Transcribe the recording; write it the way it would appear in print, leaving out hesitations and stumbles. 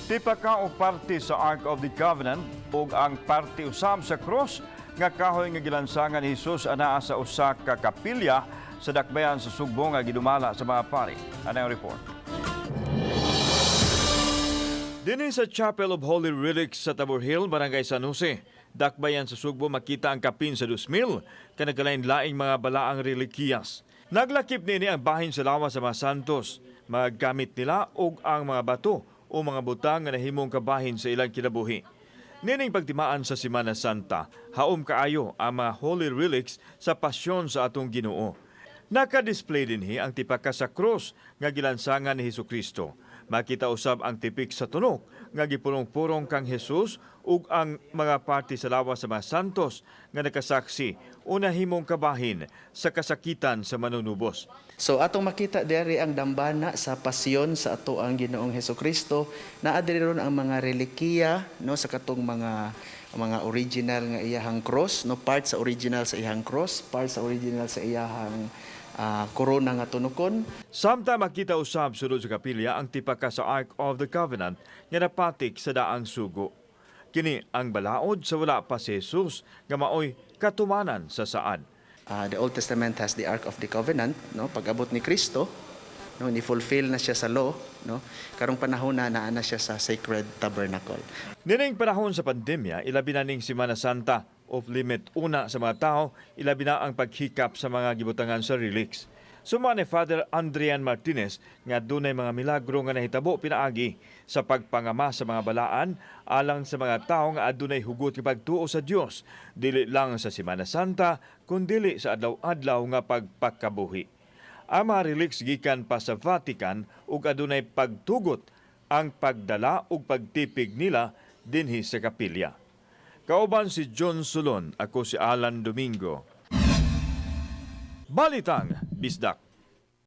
Tipaka o parte sa Ark of the Covenant ug ang parte usab sa cross nga kahoy nga gilansangan ni Hesus anaa sa usa ka kapilya sa dakbayan sa Sugbo nga gidumala sa mga pari. Ano ang report? Dinhi sa Chapel of Holy Relics sa Tabor Hill, Barangay San Jose, dakbayan sa Sugbo makita ang kapin sa 2,000 kanagalain-laing mga balaang relikiyas. Naglakip nini ang bahin sa lawas sa mga santos. Maggamit nila og ang mga bato o mga butang nga nahimong kabahin sa ilang kinabuhi. Nining pagtimaan sa Semana Santa, haom kaayo ang mga holy relics sa pasyon sa atong Ginoo. Naka-display dinhi ang tipaka sa krus nga gilansangan ni Hesukristo. Makita usab ang tipik sa tunok nga gipurong-purong kang Hesus ug ang mga parte sa lawas sa mga santos nga nakasaksi o nahimong kabahin sa kasakitan sa manunubos. So atong makita diri ang dambana sa pasyon sa ato ang Ginoong Hesukristo. Naa diri ron ang mga relikiya no sa katong mga original nga iyahang cross, no, part sa original sa iyahang cross, part sa original sa iyahang korona nga tunukon. Samtang makita usab sulod sa kapilya ang tipaka sa Ark of the Covenant nga napatik sa daang sugo. Kini ang balaod sa wala pa si Jesus nga maoy katumanan sa saad. The Old Testament has the Ark of the Covenant, no, pag-abot ni Kristo, no, ni-fulfill na siya sa law, no. Karong panahon na naa na siya sa Sacred Tabernacle. Nining panahon sa pandemya, ilabi na ning Semana Santa of limit una sa mga tao, ilabi na ang paghikap sa mga gibutangan sa relics. Suma ni Father Adrian Martinez nga dunay mga milagro nga nahitabo pinaagi sa pagpangama sa mga balaan alang sa mga tao nga adunay hugot nga pagtuo sa Dios, dili lang sa Semana Santa kundi sa adlaw-adlaw nga pagpakabuhi. Ang mga relics gikan pa sa Vatican ug adunay pagtugot ang pagdala ug pagtipig nila dinhi sa kapilya. Kauban si John Solon, ako si Alan Domingo. Balitang Bisdak.